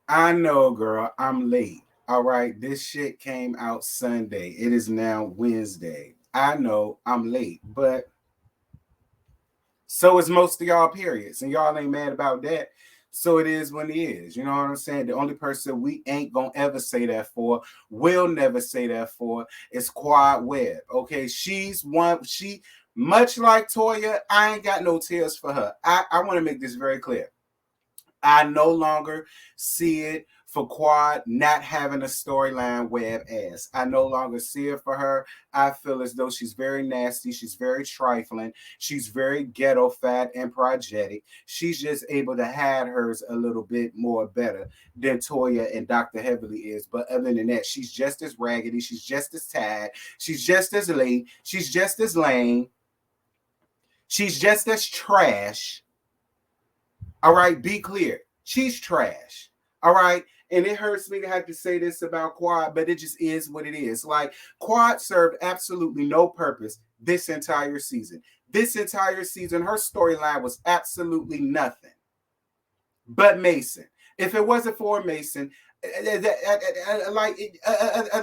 I know, girl. I'm late. All right. This shit came out Sunday. It is now Wednesday. I know I'm late, but so is most of y'all periods. And y'all ain't mad about that. So it is when it is. You know what I'm saying? The only person we ain't gonna ever say that for, will never say that for, is Quad Webb. Okay. She's one, she much like Toya, I ain't got no tears for her. I want to make this very clear. I no longer see it for Quad not having a storyline Web as. I no longer see it for her. I feel as though she's very nasty. She's very trifling. She's very ghetto fat and progetic. She's just able to hide hers a little bit more better than Toya and Dr. Heavenly is. But other than that, she's just as raggedy. She's just as tired. She's just as late. She's just as lame. She's just as trash. All right, be clear. She's trash. All right. And it hurts me to have to say this about Quad, but it just is what it is. Like, Quad served absolutely no purpose this entire season. This entire season, her storyline was absolutely nothing but Mason. If it wasn't for Mason, other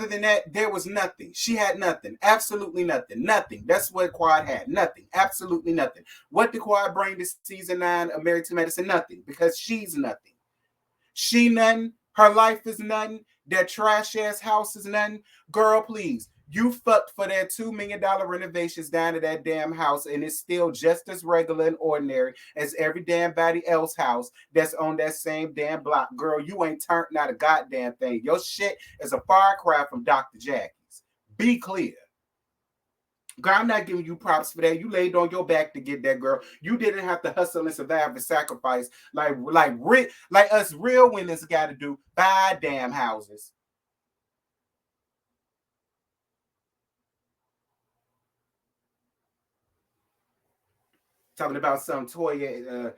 than that, there was nothing. She had nothing, absolutely nothing, nothing. That's what Quad had, nothing, absolutely nothing. What did Quad bring to season 9 of Married to Medicine? Nothing, because she's nothing. She nothing. Her life is nothing. That trash ass house is nothing. Girl, please. You fucked for that $2 million renovations down to that damn house, and it's still just as regular and ordinary as every damn body else house that's on that same damn block. Girl, you ain't turned out a goddamn thing. Your shit is a far cry from Dr. Jackie's. Be clear. Girl, I'm not giving you props for that. You laid on your back to get that, girl. You didn't have to hustle and survive and sacrifice like us real women's got to do. Buy damn houses. Talking about some Toya,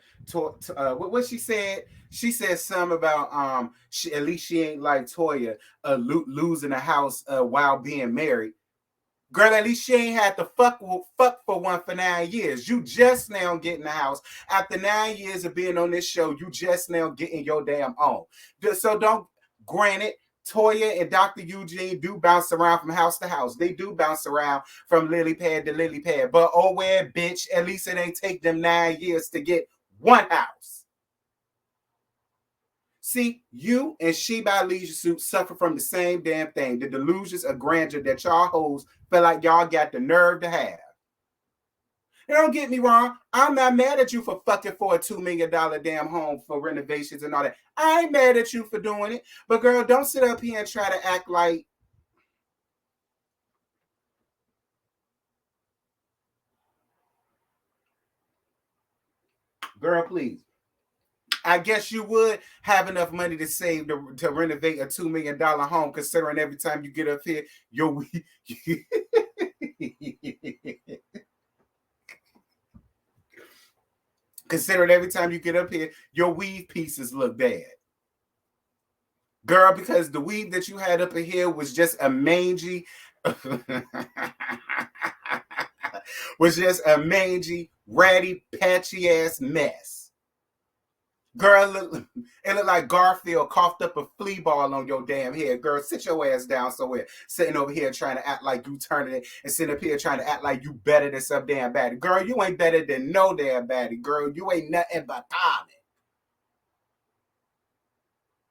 what she said? She said something about at least she ain't like Toya losing a house while being married. Girl, at least she ain't had to fuck for one for 9 years. You just now getting the house. After 9 years of being on this show, you just now getting your damn own. So don't, granted, Toya and Dr. Eugene do bounce around from house to house. They do bounce around from lily pad to lily pad. But oh well, bitch, at least it ain't take them 9 years to get one house. See, you and She by Leisure Suit suffer from the same damn thing. The delusions of grandeur that y'all hoes feel like y'all got the nerve to have. And don't get me wrong, I'm not mad at you for fucking for a $2 million damn home for renovations and all that. I ain't mad at you for doing it. But girl, don't sit up here and try to act like, girl, please. I guess you would have enough money to save to renovate a $2 million home, considering every time you get up here, you're considering every time you get up here, your weave pieces look bad. Girl, because the weave that you had up in here was just a mangy, was just a mangy, ratty, patchy ass mess. Girl, it looked like Garfield coughed up a flea ball on your damn head. Girl, sit your ass down somewhere. Sitting over here trying to act like you turning it and sitting up here trying to act like you better than some damn baddie. Girl, you ain't better than no damn baddie. Girl, you ain't nothing but Tommy.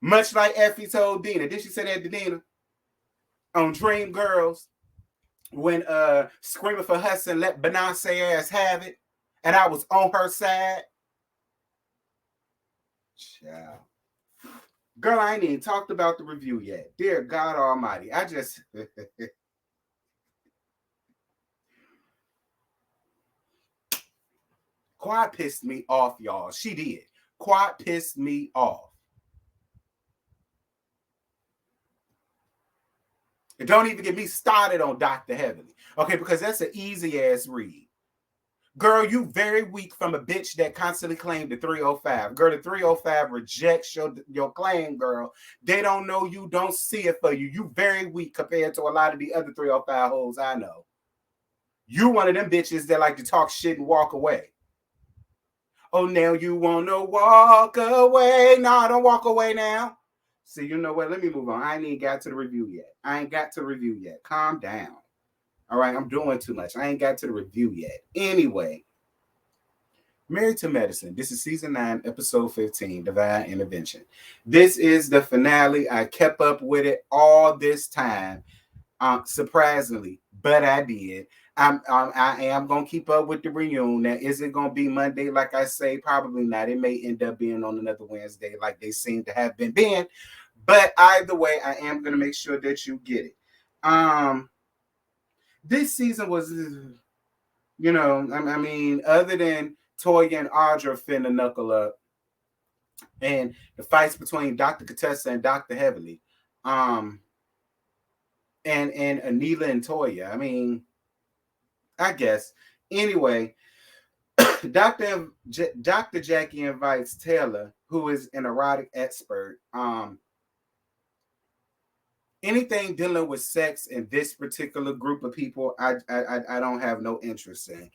Much like Effie told Dina. Did she say that to Dina? On Dream Girls, when Screaming for Hudson let Beyonce ass have it, and I was on her side. Child. Girl, I ain't even talked about the review yet. Dear God Almighty. I just Quad pissed me off, y'all. She did. Quad pissed me off. And don't even get me started on Dr. Heavenly. Okay, because that's an easy ass read. Girl, you very weak from a bitch that constantly claimed the 305. Girl, the 305 rejects your claim, girl. They don't know you, don't see it for you. You very weak compared to a lot of the other 305 hoes I know. You one of them bitches that like to talk shit and walk away. Oh, now you want to walk away. No, don't walk away now. See, you know what? Let me move on. I ain't even got to the review yet. Calm down. All right, I'm doing too much. I ain't got to the review yet. Anyway, Married to Medicine. This is season 9, episode 15, Divine Intervention. This is the finale. I kept up with it all this time, surprisingly, but I did. I am gonna keep up with the reunion. Now, is it gonna be Monday? Like I say, probably not. It may end up being on another Wednesday, like they seem to have been. But either way, I am gonna make sure that you get it. This season was, I mean, other than Toya and Audra finna knuckle up, and the fights between Dr. Contessa and Dr. Heavenly, and Anila and Toya. I mean, I guess. Anyway, Dr. Jackie invites Taylor, who is an erotic expert. Anything dealing with sex in this particular group of people, I don't have no interest in.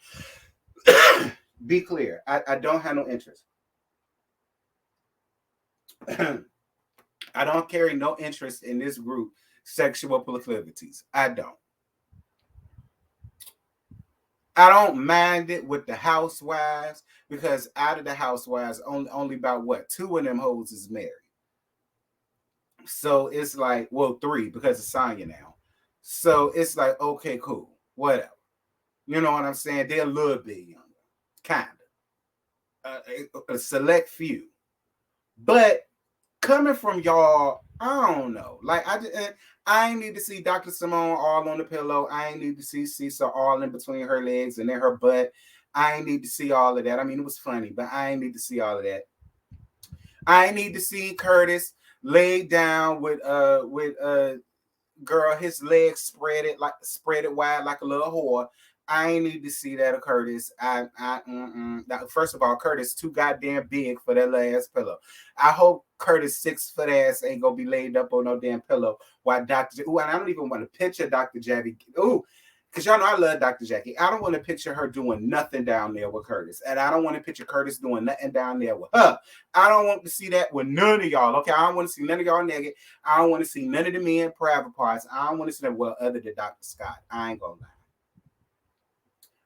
Be clear, I don't have no interest. I don't carry no interest in this group sexual proclivities. I don't mind it with the housewives, because out of the housewives, only about what, 2 of them hoes is married. So it's like, well, 3 because of Sonya now. So it's like, okay, cool, whatever. You know what I'm saying? They're a little bit younger, kind of. A select few. But coming from y'all, I don't know. Like, I ain't need to see Dr. Simone all on the pillow. I ain't need to see Cisa all in between her legs and in her butt. I ain't need to see all of that. I mean, it was funny, but I ain't need to see all of that. I need to see Curtis laid down with girl, his legs spread it wide like a little whore. I ain't need to see that of Curtis. First of all, Curtis too goddamn big for that last pillow. I hope Curtis 6-foot ass ain't gonna be laid up on no damn pillow while Dr. Ooh, and I don't even want to picture Dr. Jackie. Ooh, because y'all know I love Dr. Jackie. I don't want to picture her doing nothing down there with Curtis. And I don't want to picture Curtis doing nothing down there with her. I don't want to see that with none of y'all. Okay, I don't want to see none of y'all naked. I don't want to see none of the men private parts. I don't want to see that, well, other than Dr. Scott. I ain't gonna lie.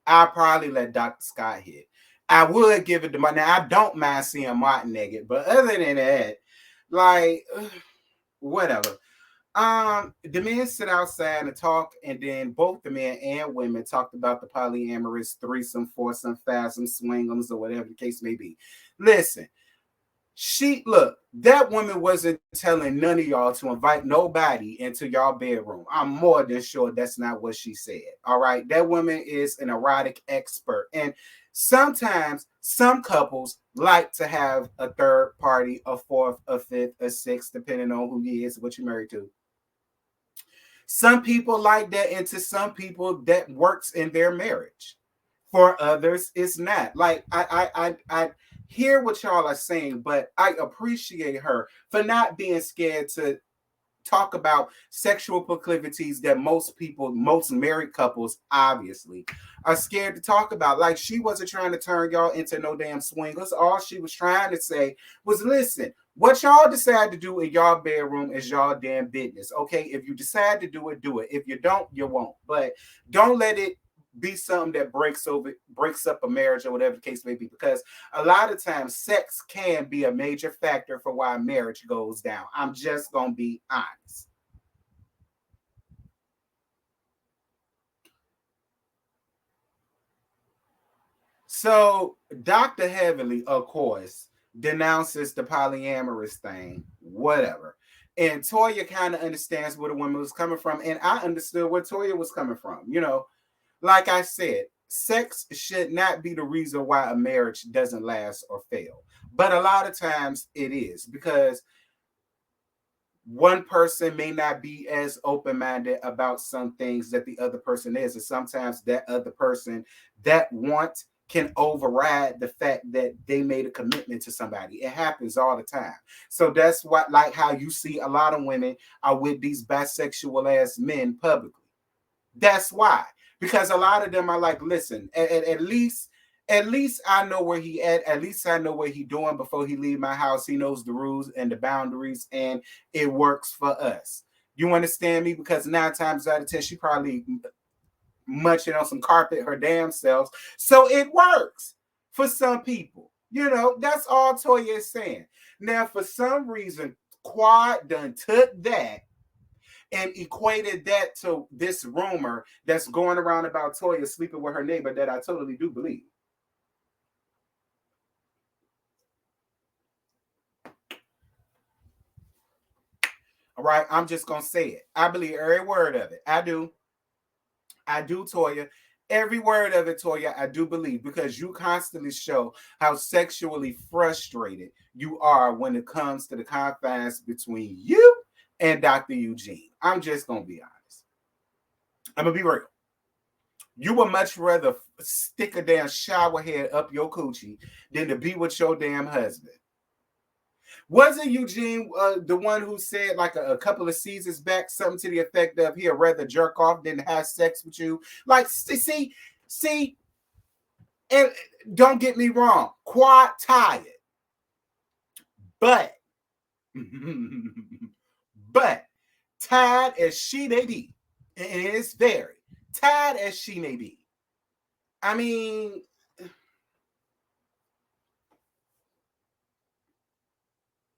I'll probably let Dr. Scott hit. I would give it to Martin. Now, I don't mind seeing Martin naked, but other than that, like, whatever. The men sit outside and talk, and then both the men and women talked about the polyamorous threesome, foursome, fasm, swingums, or whatever the case may be. Listen, that woman wasn't telling none of y'all to invite nobody into y'all bedroom. I'm more than sure that's not what she said. All right. That woman is an erotic expert. And sometimes some couples like to have a third party, a fourth, a fifth, a sixth, depending on who he is, what you're married to. Some people like that, and to some people that works in their marriage. For others, it's not. Like, I hear what y'all are saying, but I appreciate her for not being scared to talk about sexual proclivities that most married couples, obviously, are scared to talk about. Like, she wasn't trying to turn y'all into no damn swingers. All she was trying to say was, listen, what y'all decide to do in y'all bedroom is y'all damn business. Okay, if you decide to do it, do it. If you don't, you won't. But don't let it be something that breaks up a marriage or whatever the case may be, because a lot of times sex can be a major factor for why marriage goes down. I'm just gonna be honest. So Dr. Heavenly, of course, denounces the polyamorous thing, whatever. And Toya kind of understands where the woman was coming from, and I understood where Toya was coming from. Like I said, sex should not be the reason why a marriage doesn't last or fail. But a lot of times it is, because one person may not be as open-minded about some things that the other person is. And sometimes that other person that want can override the fact that they made a commitment to somebody. It happens all the time. So that's what, like how you see a lot of women are with these bisexual ass men publicly. That's why. Because a lot of them are like, listen, at least I know where he at least I know what he doing before he leave my house. He knows the rules and the boundaries, and it works for us. You understand me? Because 9 times out of 10, she probably munching on some carpet her damn selves. So it works for some people. You know, that's all Toya is saying. Now, for some reason, Quad done took that and equated that to this rumor that's going around about Toya sleeping with her neighbor that I totally do believe. All right, I'm just going to say it. I believe every word of it. I do, Toya. Every word of it, Toya, I do believe, because you constantly show how sexually frustrated you are when it comes to the confines between you and Dr. Eugene. I'm just going to be honest. I'm going to be real. You would much rather stick a damn shower head up your coochie than to be with your damn husband. Wasn't Eugene the one who said like a couple of seasons back something to the effect of he'd rather jerk off than have sex with you? Like, see, and don't get me wrong, Quad tired, but but tired as she may be, and it's very tired as she may be. I mean,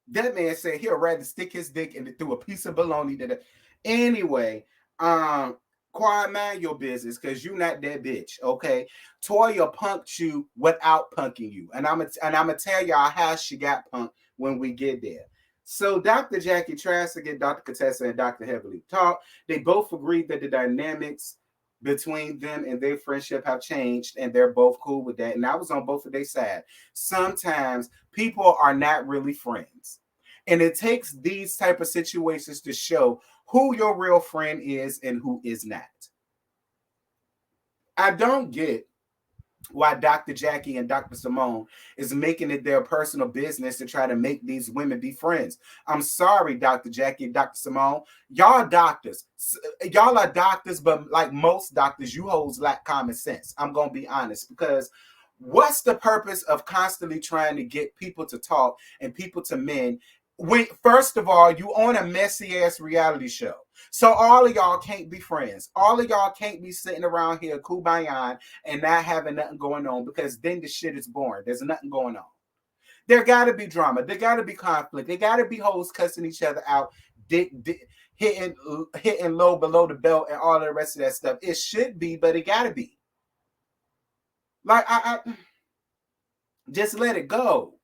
that man said he'll rather stick his dick through a piece of bologna than anyway. Quad, mind your business, because you not that bitch, okay? Toya punked you without punking you, and I'm gonna tell y'all how she got punked when we get there. So Dr. Jackie tries to get Dr. Contessa and Dr. Heavenly to talk. They both agreed that the dynamics between them and their friendship have changed, and they're both cool with that. And I was on both of their side. Sometimes people are not really friends, and it takes these type of situations to show who your real friend is and who is not. I don't get why Dr. Jackie and Dr. Simone is making it their personal business to try to make these women be friends. I'm sorry, Dr. Jackie and Dr. Simone. Y'all doctors. Y'all are doctors, but like most doctors, you hoes lack common sense. I'm going to be honest, because what's the purpose of constantly trying to get people to talk and people to men when, first of all, you on a messy ass reality show? So all of y'all can't be friends. All of y'all can't be sitting around here kumbaya and not having nothing going on, because then the shit is boring. There's nothing going on. There got to be drama. There got to be conflict. There got to be hoes cussing each other out, hitting low below the belt and all the rest of that stuff. It should be, but it got to be. Like, I just let it go.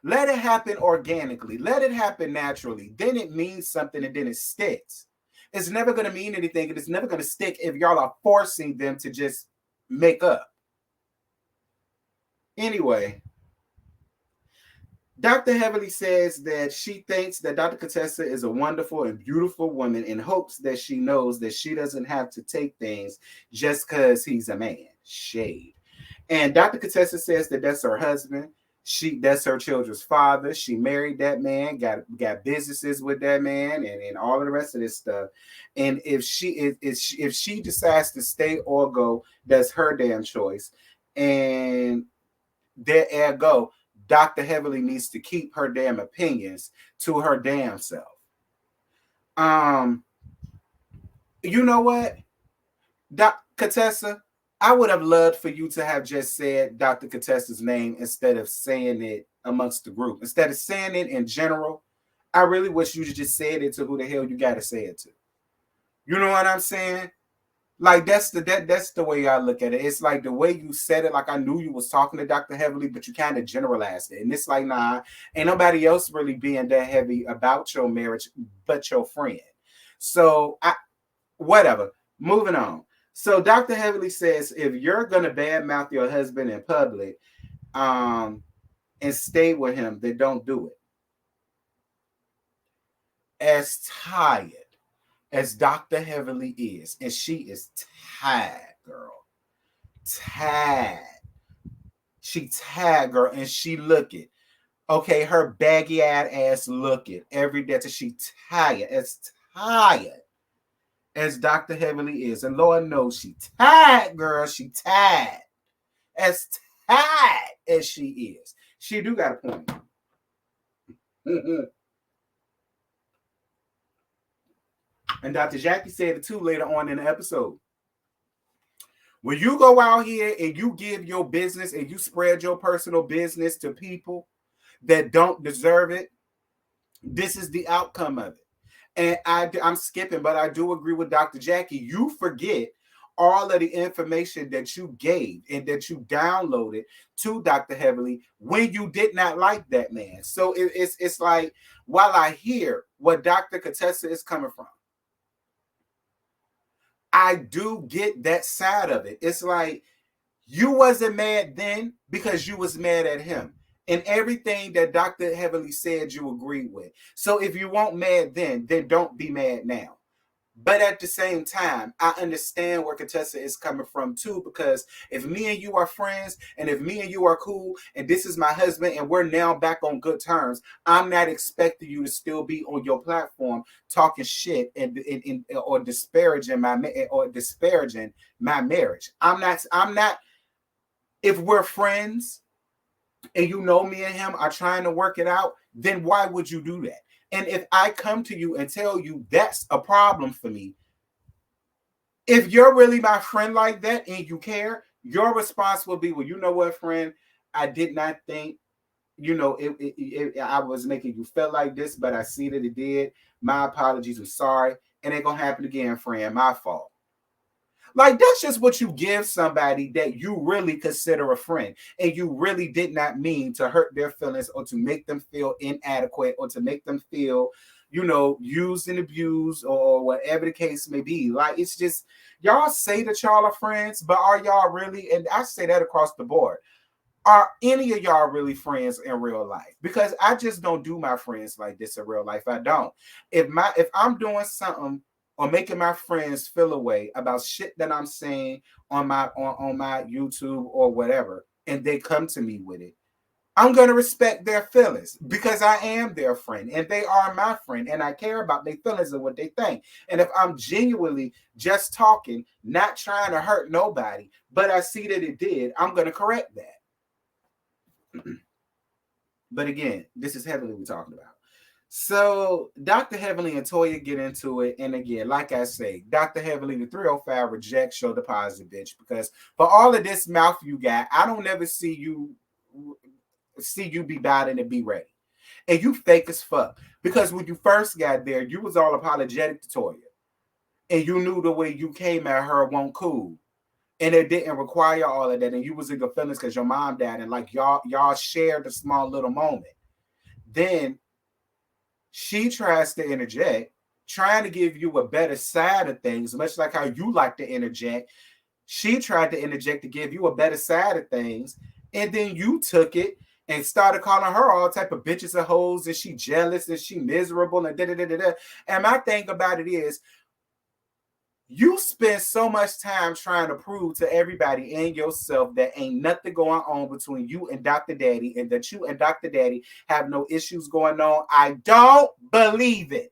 Let it happen organically. Let it happen naturally. Then it means something, and then it sticks. It's never going to mean anything, and it's never going to stick if y'all are forcing them to just make up. Anyway, Dr. Heavenly says that she thinks that Dr. Contessa is a wonderful and beautiful woman, and hopes that she knows that she doesn't have to take things just because he's a man. Shade. And Dr. Contessa says that that's her husband. That's her children's father. She married that man, got businesses with that man, and all of the rest of this stuff. And if she decides to stay or go, that's her damn choice. And there ergo, Dr. Heavenly needs to keep her damn opinions to her damn self. You know what, Contessa? I would have loved for you to have just said Dr. Contessa's name instead of saying it amongst the group. Instead of saying it in general, I really wish you just said it to who the hell you got to say it to. You know what I'm saying? Like, that's the way I look at it. It's like the way you said it, like I knew you was talking to Dr. Heavily, but you kind of generalized it. And it's like, nah, ain't nobody else really being that heavy about your marriage but your friend. So, whatever. Moving on. So Dr. Heavily says, if you're going to badmouth your husband in public and stay with him, then don't do it. As tired as Dr. Heavily is, and she is tired, girl. Tired. She tag her and she look it. Okay, her baggy ass look it every day till she tired. As Dr. Heavenly is. And Lord knows she tired, girl. She tired. As tired as she is. She do got a point. And Dr. Jackie said it too later on in the episode. When you go out here and you give your business and you spread your personal business to people that don't deserve it, this is the outcome of it. And I'm skipping, but I do agree with Dr. Jackie. You forget all of the information that you gave and that you downloaded to Dr. Heavenly when you did not like that man. So it's like, while I hear what Dr. Contessa is coming from, I do get that side of it. It's like, you wasn't mad then because you was mad at him. And everything that Dr. Heavenly said you agreed with. So if you weren't mad then don't be mad now. But at the same time, I understand where Contessa is coming from too, because if me and you are friends and if me and you are cool and this is my husband and we're now back on good terms, I'm not expecting you to still be on your platform talking shit and or disparaging my marriage. I'm not. If we're friends and you know me and him are trying to work it out, then why would you do that? And if I come to you and tell you that's a problem for me, if you're really my friend like that and you care, your response will be, well, you know what, friend? I did not think, I was making you feel like this, but I see that it did. My apologies. I'm sorry. It ain't going to happen again, friend. My fault. Like, that's just what you give somebody that you really consider a friend and you really did not mean to hurt their feelings or to make them feel inadequate or to make them feel, used and abused or whatever the case may be. Like, it's just, y'all say that y'all are friends, but are y'all really? And I say that across the board. Are any of y'all really friends in real life? Because I just don't do my friends like this in real life. I don't. If I'm doing something or making my friends feel a way about shit that I'm saying on my YouTube or whatever, and they come to me with it, I'm going to respect their feelings because I am their friend and they are my friend and I care about their feelings and what they think. And if I'm genuinely just talking, not trying to hurt nobody, but I see that it did, I'm going to correct that. But again, this is Heavenly we're talking about. So Dr. Heavenly and Toya get into it. And again, like I say, Dr. Heavenly, the 305 reject, show deposit, bitch. Because for all of this mouth you got, I don't ever see you be bad and be ready. And you fake as fuck. Because when you first got there, you was all apologetic to Toya. And you knew the way you came at her won't cool. And it didn't require all of that. And you was in your feelings because your mom died. And like y'all shared a small little moment. Then she tries to interject, trying to give you a better side of things, much like how you like to interject. She tried to interject to give you a better side of things, and then you took it and started calling her all type of bitches and hoes, and she jealous and she miserable and da-da-da-da-da. And my thing about it is, you spend so much time trying to prove to everybody and yourself that ain't nothing going on between you and Dr. Daddy and that you and Dr. Daddy have no issues going on. I don't believe it.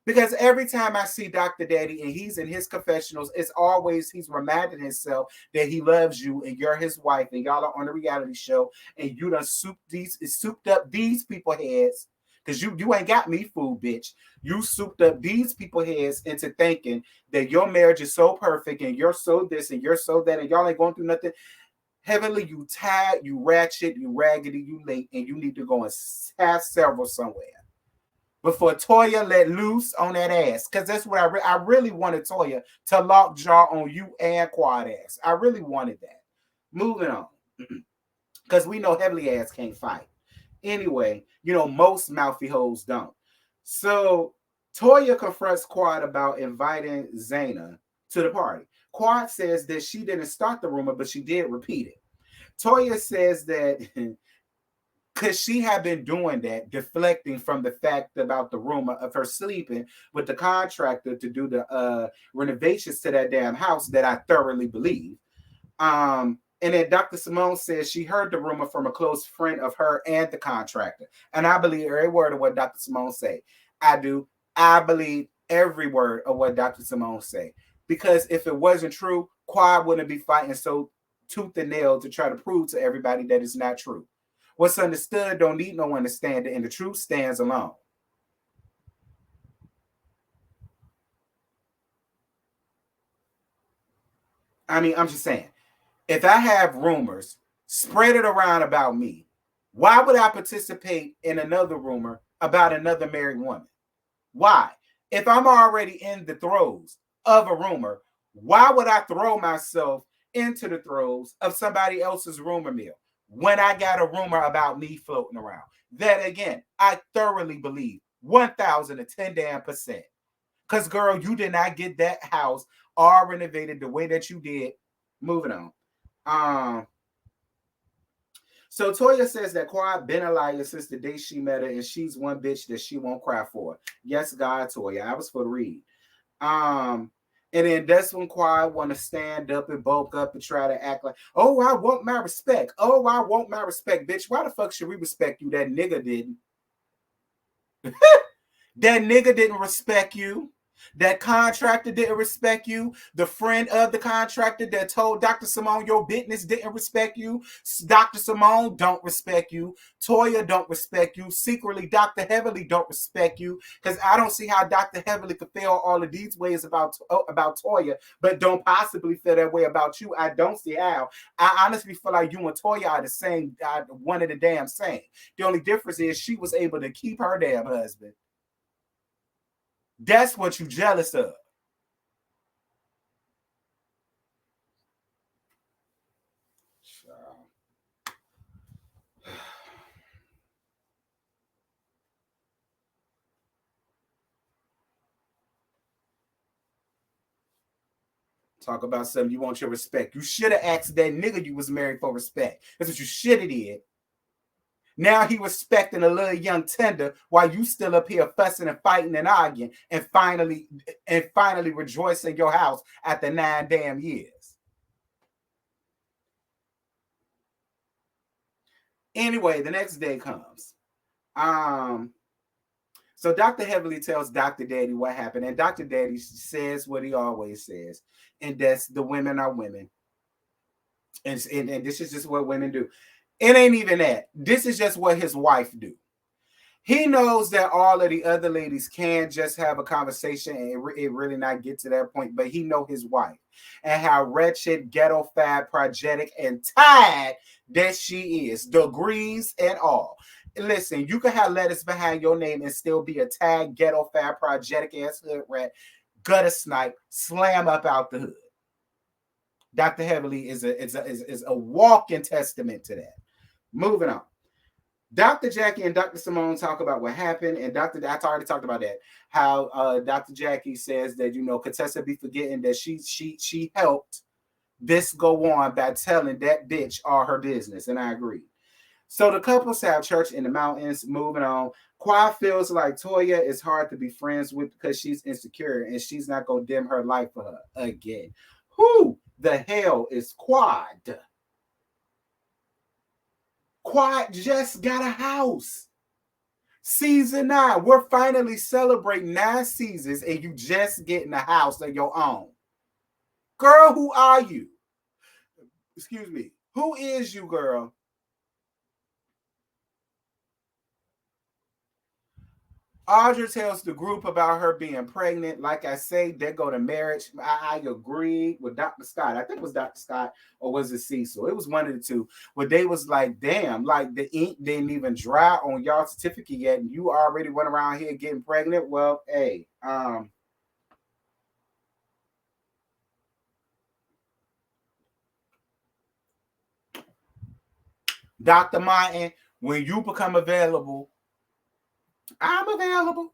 Because every time I see Dr. Daddy and he's in his confessionals, it's always he's reminding himself that he loves you and you're his wife and y'all are on a reality show and you done souped up these people heads. Because you ain't got me fooled, bitch. You souped up these people heads into thinking that your marriage is so perfect and you're so this and you're so that and y'all ain't going through nothing. Heavenly, you tired, you ratchet, you raggedy, you late, and you need to go and have several somewhere before Toya let loose on that ass. Because that's what I really wanted Toya to lock jaw on you and Quad ass. I really wanted that. Moving on. Because we know Heavenly ass can't fight. Anyway, most mouthy hoes don't. So Toya confronts Quad about inviting Zaina to the party. Quad says that she didn't start the rumor, but she did repeat it. Toya says that because she had been doing that, deflecting from the fact about the rumor of her sleeping with the contractor to do the renovations to that damn house that I thoroughly believe. And then Dr. Simone says she heard the rumor from a close friend of her and the contractor. And I believe every word of what Dr. Simone say. I do. I believe every word of what Dr. Simone say. Because if it wasn't true, Quad wouldn't be fighting so tooth and nail to try to prove to everybody that it's not true. What's understood don't need no understanding, and the truth stands alone. I mean, I'm just saying, if I have rumors, spread it around about me. Why would I participate in another rumor about another married woman? Why? If I'm already in the throes of a rumor, why would I throw myself into the throes of somebody else's rumor mill when I got a rumor about me floating around? That again, I thoroughly believe 1010 damn percent. Because girl, you did not get that house all renovated the way that you did. Moving on. So Toya says that Quad been a liar since the day she met her, and she's one bitch that she won't cry for. Yes, God, Toya. I was for the read. And then that's when Quad want to stand up and bulk up and try to act like, oh, I want my respect. Oh, I want my respect, bitch. Why the fuck should we respect you? That nigga didn't. That nigga didn't respect you. That contractor didn't respect you. The friend of the contractor that told Dr. Simone your business didn't respect you. Dr. Simone don't respect you. Toya don't respect you. Secretly, Dr. Heavenly don't respect you. Because I don't see how Dr. Heavenly could feel all of these ways about Toya, but don't possibly feel that way about you. I don't see how. I honestly feel like you and Toya are the same, one of the damn same. The only difference is she was able to keep her damn husband. That's what you jealous of. Talk about something you want your respect. You should have asked that nigga you was married for respect. That's what you should have did. Now he respecting a little young tender while you still up here fussing and fighting and arguing and finally rejoicing your house after 9 damn years. Anyway, the next day comes. So Dr. Heavenly tells Dr. Daddy what happened, and Dr. Daddy says what he always says, and that's the women are women. And this is just what women do. It ain't even that. This is just what his wife do. He knows that all of the other ladies can just have a conversation and it really not get to that point, but he know his wife and how wretched, ghetto, fat, progetic, and tired that she is, degrees and all. Listen, you can have letters behind your name and still be a tag, ghetto, fat, progetic ass hood rat, gutter snipe, slam up out the hood. Dr. Heavenly is a walking testament to that. Moving on. Dr. Jackie and Dr. Simone talk about what happened, and I already talked about that. How Dr. Jackie says that Contessa be forgetting that she helped this go on by telling that bitch all her business, and I agree. So the couples have church in the mountains. Moving on. Quad feels like Toya is hard to be friends with because she's insecure and she's not gonna dim her light for her again. Who the hell is Quad? Quad just got a house. Season 9. We're finally celebrating 9 seasons and you just getting a house of your own. Girl, who are you? Excuse me. Who is you, girl? Audra tells the group about her being pregnant. Like I say, they go to marriage. I agree with Dr. Scott. I think it was Dr. Scott or was it Cecil? It was one of the two. Where they was like, damn, like the ink didn't even dry on y'all certificate yet. And you already went around here getting pregnant. Well, hey, Dr. Martin, when you become available, I'm available.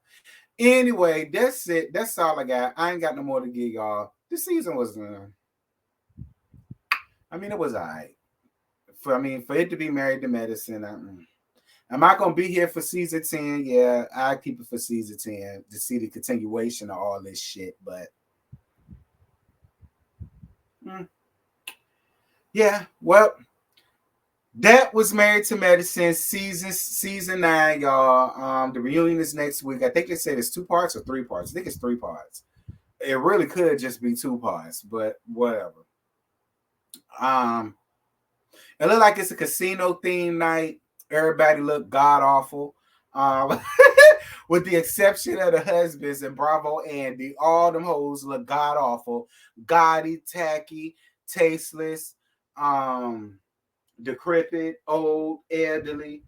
Anyway, that's it. That's all I got. I ain't got no more to give y'all. This season was, it was all right. For it to be married to medicine, am I gonna be here for season 10? Yeah, I keep it for season 10 to see the continuation of all this shit. But yeah, well, that was Married to Medicine season 9, y'all. The reunion is next week. I think they said it's 2 parts or 3 parts. I think it's 3 parts. It really could just be 2 parts, but whatever. It looked like it's a casino theme night. Everybody looked god awful. With the exception of the husbands and Bravo Andy, all them hoes look god awful, gaudy, tacky, tasteless, decrepit, old, elderly,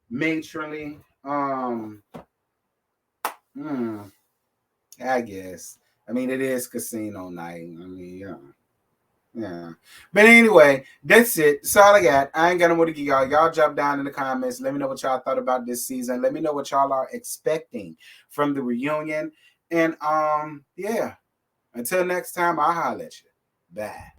matronly. I guess. I mean, it is casino night. I mean, yeah. Yeah. But anyway, that's it. That's all I got. I ain't got no more to give y'all. Y'all jump down in the comments. Let me know what y'all thought about this season. Let me know what y'all are expecting from the reunion. And yeah. Until next time, I'll holler at you. Bye.